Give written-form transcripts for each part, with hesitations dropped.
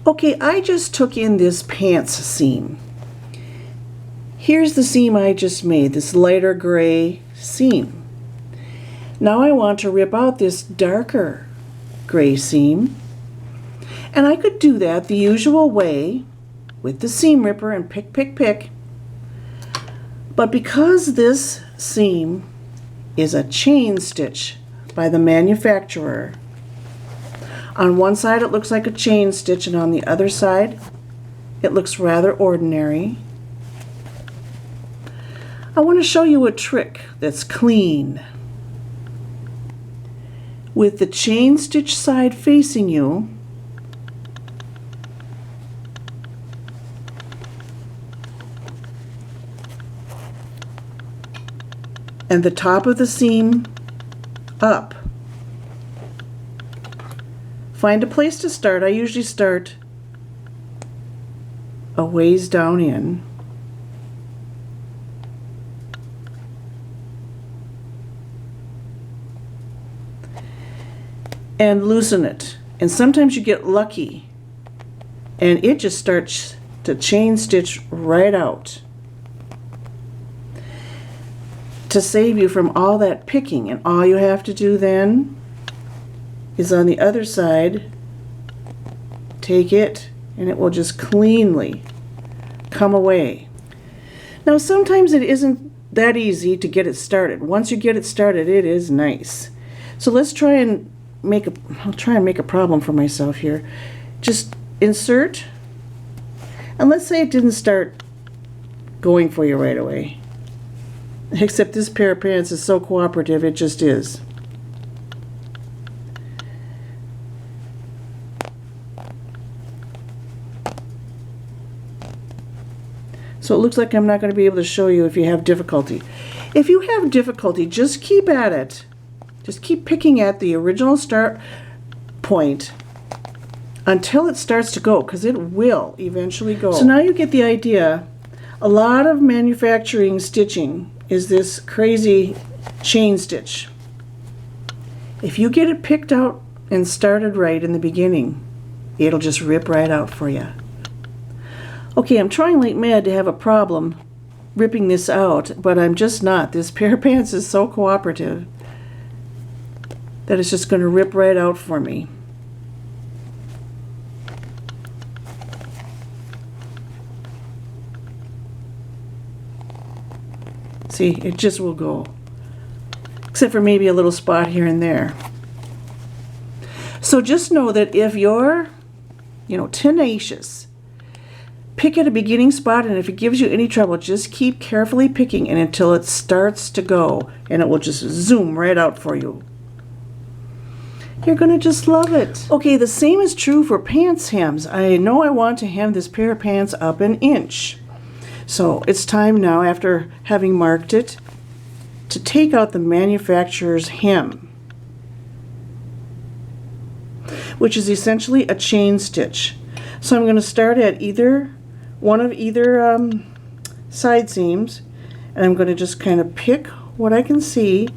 Okay, I just took in this pants seam. Here's the seam I just made, this lighter gray seam. Now I want to rip out this darker gray seam. And I could do that the usual way with the seam ripper and pick, pick, pick. But because this seam is a chain stitch by the manufacturer, on one side it looks like a chain stitch and on the other side it looks rather ordinary. I want to show you a trick that's clean. With the chain stitch side facing you, and the top of the seam up, find a place to start. I usually start a ways down in. And loosen it. And sometimes you get lucky and it just starts to chain stitch right out to save you from all that picking. And all you have to do then is on the other side, take it and it will just cleanly come away. Now sometimes it isn't that easy to get it started. Once you get it started, it is nice. So let's try and I'll try and make a problem for myself here. Just insert, and let's say it didn't start going for you right away. Except this pair of pants is so cooperative, it just is. So it looks like I'm not going to be able to show you if you have difficulty. If you have difficulty, just keep at it. Just keep picking at the original start point until it starts to go, because it will eventually go. So now you get the idea. A lot of manufacturing stitching is this crazy chain stitch. If you get it picked out and started right in the beginning, it'll just rip right out for you. Okay, I'm trying like mad to have a problem ripping this out, but I'm just not. This pair of pants is so cooperative that it's just going to rip right out for me. See, it just will go. Except for maybe a little spot here and there. So just know that if you're, tenacious, pick at a beginning spot, and if it gives you any trouble, just keep carefully picking and until it starts to go, and it will just zoom right out for you. You're going to just love it. Okay, the same is true for pants hems. I know I want to hem this pair of pants up an inch. So it's time now, after having marked it, to take out the manufacturer's hem, which is essentially a chain stitch. So I'm going to start at one of either side seams, and I'm going to just kind of pick what I can see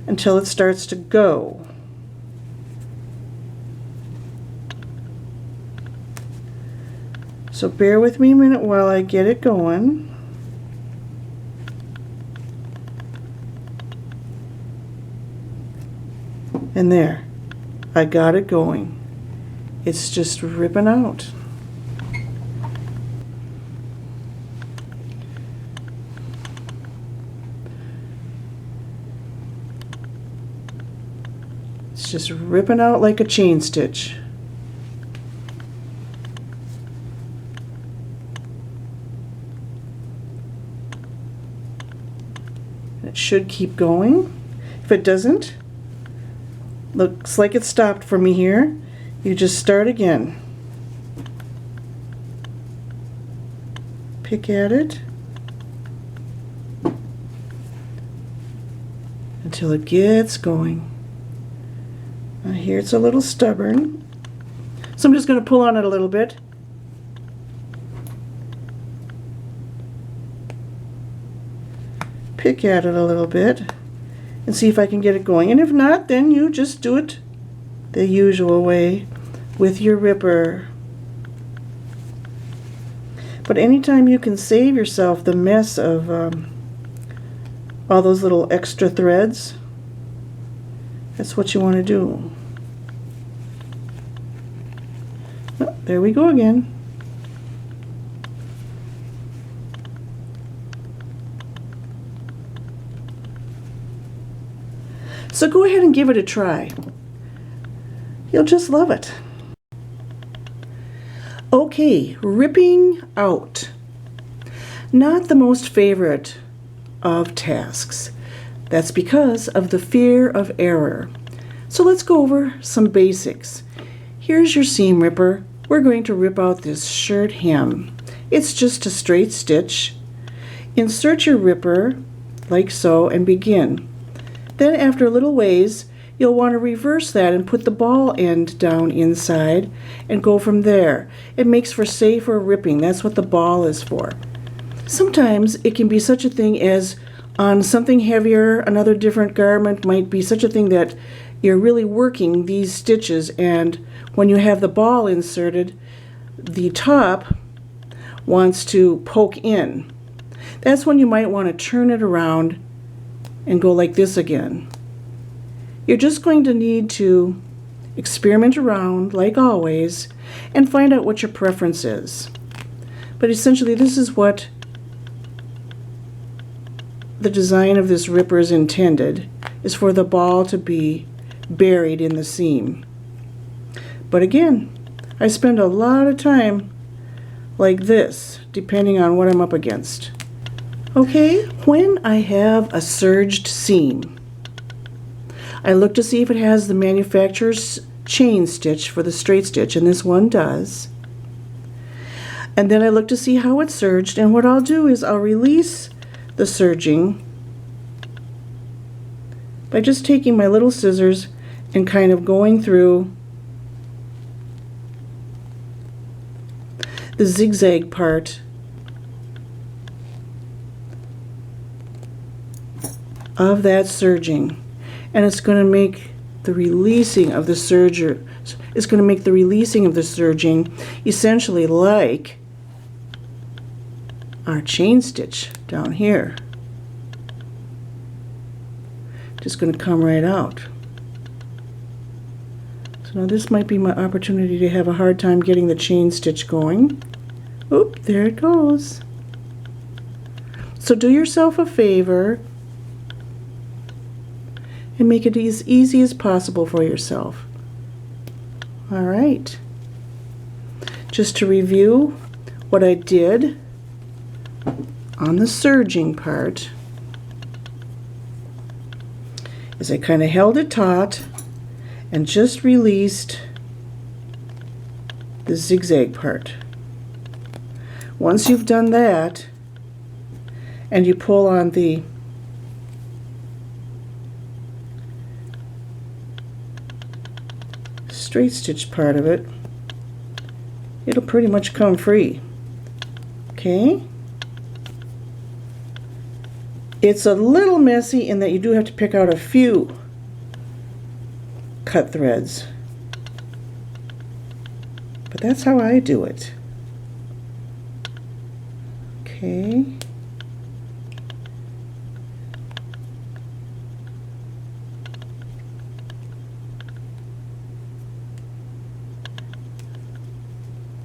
until it starts to go. So bear with me a minute while I get it going. And there, I got it going. It's just ripping out. It's just ripping out like a chain stitch. It should keep going. If it doesn't, looks like it stopped for me here, you just start again. Pick at it until it gets going. Now here it's a little stubborn, so I'm just going to pull on it a little bit. Pick at it a little bit and see if I can get it going, and if not, then you just do it the usual way with your ripper. But anytime you can save yourself the mess of all those little extra threads, that's what you want to do. Oh, there we go again. So go ahead and give it a try. You'll just love it. Okay, ripping out. Not the most favorite of tasks. That's because of the fear of error. So let's go over some basics. Here's your seam ripper. We're going to rip out this shirt hem. It's just a straight stitch. Insert your ripper like so and begin. Then after a little ways, you'll want to reverse that and put the ball end down inside and go from there. It makes for safer ripping. That's what the ball is for. Sometimes it can be such a thing as on something heavier, another different garment might be such a thing that you're really working these stitches, and when you have the ball inserted, the top wants to poke in. That's when you might want to turn it around and go like this again. You're just going to need to experiment around, like always, and find out what your preference is. But essentially, this is what the design of this ripper is intended, is for the ball to be buried in the seam. But again, I spend a lot of time like this, depending on what I'm up against. Okay, when I have a serged seam, I look to see if it has the manufacturer's chain stitch for the straight stitch, and this one does. And then I look to see how it's serged, and what I'll do is I'll release the serging by just taking my little scissors and kind of going through the zigzag part of that serging, and it's going to make the releasing of the serger, it's going to make the releasing of the serging essentially like our chain stitch down here. Just going to come right out. So now this might be my opportunity to have a hard time getting the chain stitch going. Oop, there it goes. So do yourself a favor and make it as easy as possible for yourself. All right. Just to review what I did on the serging part is I kind of held it taut and just released the zigzag part. Once you've done that and you pull on the straight stitch part of it, it'll pretty much come free. Okay? It's a little messy in that you do have to pick out a few cut threads, but that's how I do it. Okay.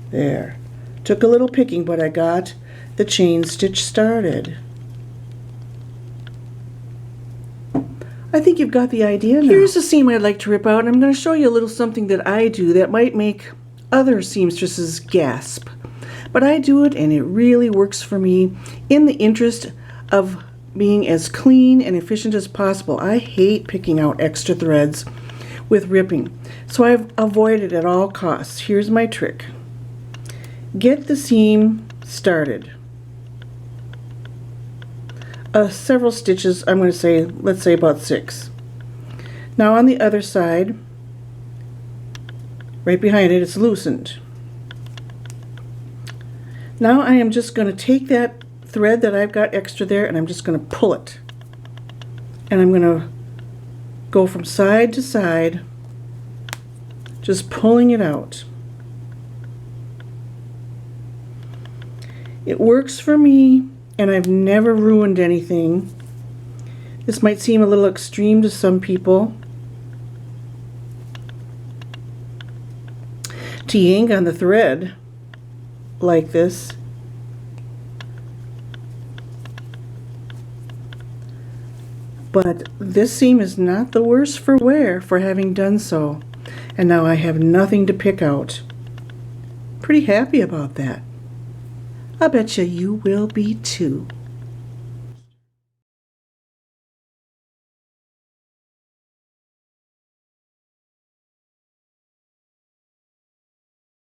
There. Took a little picking, but I got the chain stitch started. I think you've got the idea now. Here's a seam I'd like to rip out, and I'm going to show you a little something that I do that might make other seamstresses gasp. But I do it, and it really works for me in the interest of being as clean and efficient as possible. I hate picking out extra threads with ripping, so I've avoided it at all costs. Here's my trick. Get the seam started. Several stitches, I'm going to say, let's say about 6. Now on the other side, right behind it, it's loosened. Now I am just going to take that thread that I've got extra there, and I'm just going to pull it. And I'm going to go from side to side, just pulling it out. It works for me, and I've never ruined anything. This might seem a little extreme to some people, to yank on the thread like this. But this seam is not the worse for wear for having done so. And now I have nothing to pick out. Pretty happy about that. I bet you will be too.